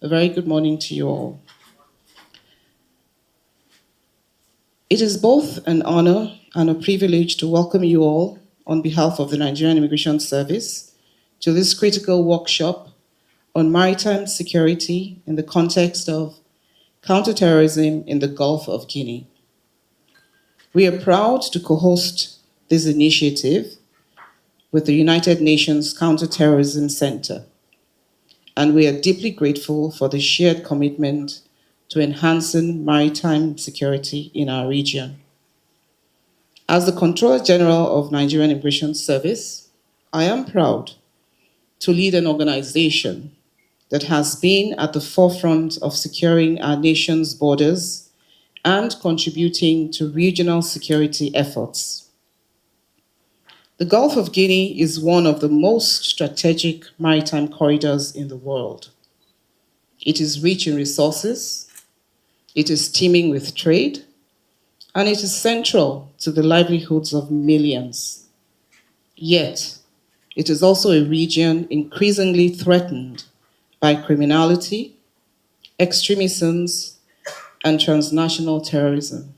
A very good morning to you all. It is both an honor and a privilege to welcome you all on behalf of the Nigerian Immigration Service to this critical workshop on maritime security in the context of counterterrorism in the Gulf of Guinea. We are proud to co-host this initiative with the United Nations Counterterrorism Center, and we are deeply grateful for the shared commitment to enhancing maritime security in our region. As the Controller General of Nigerian Immigration Service, I am proud to lead an organization that has been at the forefront of securing our nation's borders and contributing to regional security efforts. The Gulf of Guinea is one of the most strategic maritime corridors in the world. It is rich in resources, it is teeming with trade, and it is central to the livelihoods of millions. Yet, it is also a region increasingly threatened by criminality, extremisms, and transnational terrorism.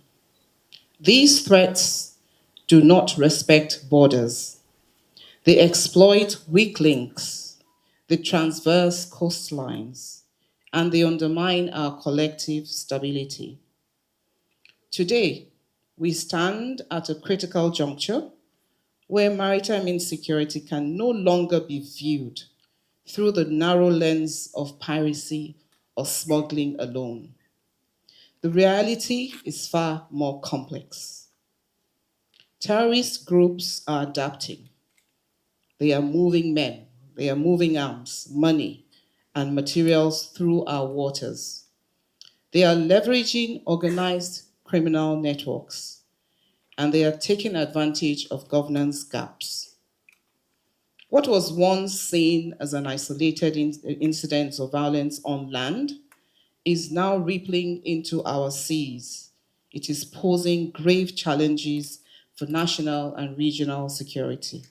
These threats do not respect borders. They exploit weak links, they transverse coastlines, and they undermine our collective stability. Today, we stand at a critical juncture where maritime insecurity can no longer be viewed through the narrow lens of piracy or smuggling alone. The reality is far more complex. Terrorist groups are adapting. They are moving men, they are moving arms, money, and materials through our waters. They are leveraging organized criminal networks, and they are taking advantage of governance gaps. What was once seen as an isolated incident of violence on land is now rippling into our seas. It is posing grave challenges for national and regional security.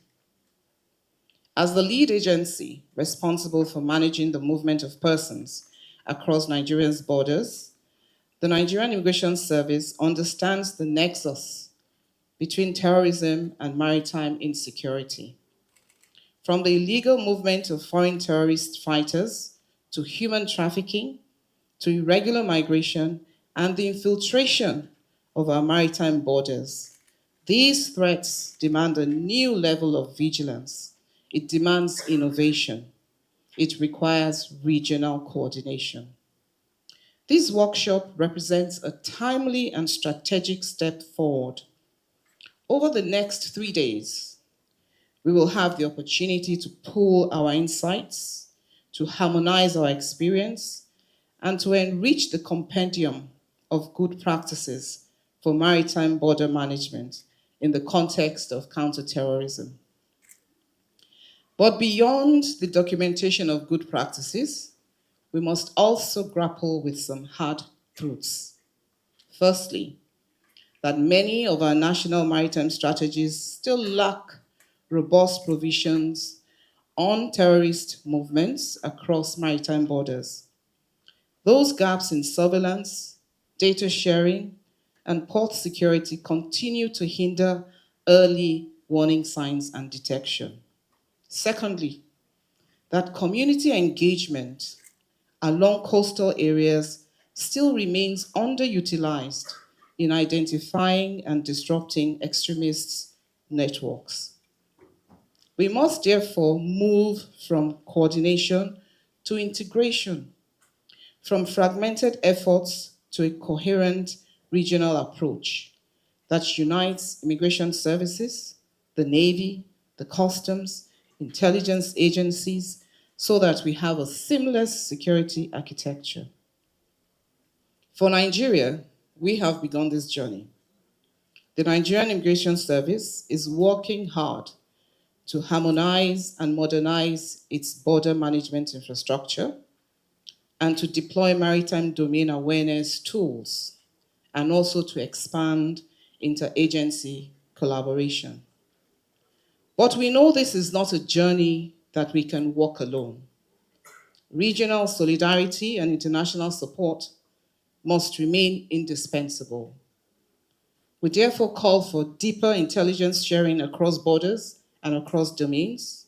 As the lead agency responsible for managing the movement of persons across Nigeria's borders, the Nigerian Immigration Service understands the nexus between terrorism and maritime insecurity. From the illegal movement of foreign terrorist fighters to human trafficking to irregular migration and the infiltration of our maritime borders. These threats demand a new level of vigilance. It demands innovation. It requires regional coordination. This workshop represents a timely and strategic step forward. Over the next 3 days, we will have the opportunity to pool our insights, to harmonize our experience, and to enrich the compendium of good practices for maritime border management in the context of counterterrorism. But beyond the documentation of good practices, we must also grapple with some hard truths. Firstly, that many of our national maritime strategies still lack robust provisions on terrorist movements across maritime borders. Those gaps in surveillance, data sharing, and port security continue to hinder early warning signs and detection. Secondly, that community engagement along coastal areas still remains underutilized in identifying and disrupting extremist networks. We must therefore move from coordination to integration, from fragmented efforts to a coherent regional approach that unites immigration services, the Navy, the customs, intelligence agencies, so that we have a seamless security architecture. For Nigeria, we have begun this journey. The Nigerian Immigration Service is working hard to harmonize and modernize its border management infrastructure and to deploy maritime domain awareness tools and also to expand interagency collaboration. But we know this is not a journey that we can walk alone. Regional solidarity and international support must remain indispensable. We therefore call for deeper intelligence sharing across borders and across domains.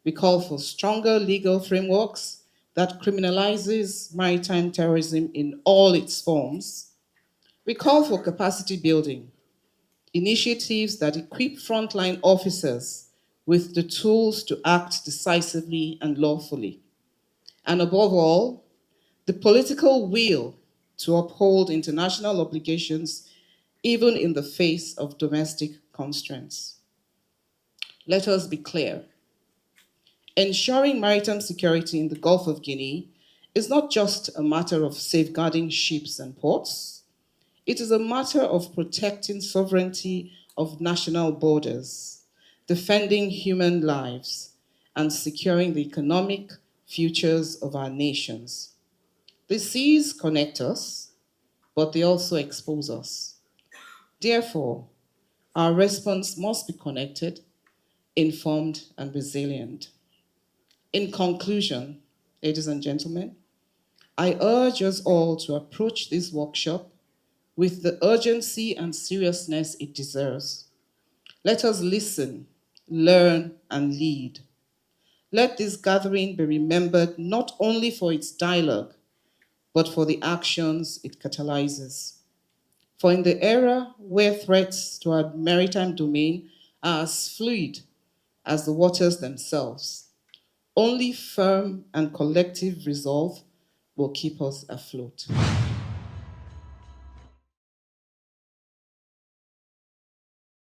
We call for stronger legal frameworks that criminalizes maritime terrorism in all its forms. We call for capacity building, initiatives that equip frontline officers with the tools to act decisively and lawfully. And above all, the political will to uphold international obligations even in the face of domestic constraints. Let us be clear. Ensuring maritime security in the Gulf of Guinea is not just a matter of safeguarding ships and ports, it is a matter of protecting sovereignty of national borders, defending human lives, and securing the economic futures of our nations. The seas connect us, but they also expose us. Therefore, our response must be connected, informed, and resilient. In conclusion, ladies and gentlemen, I urge us all to approach this workshop with the urgency and seriousness it deserves. Let us listen, learn, and lead. Let this gathering be remembered not only for its dialogue, but for the actions it catalyzes. For in the era where threats to our maritime domain are as fluid as the waters themselves, only firm and collective resolve will keep us afloat.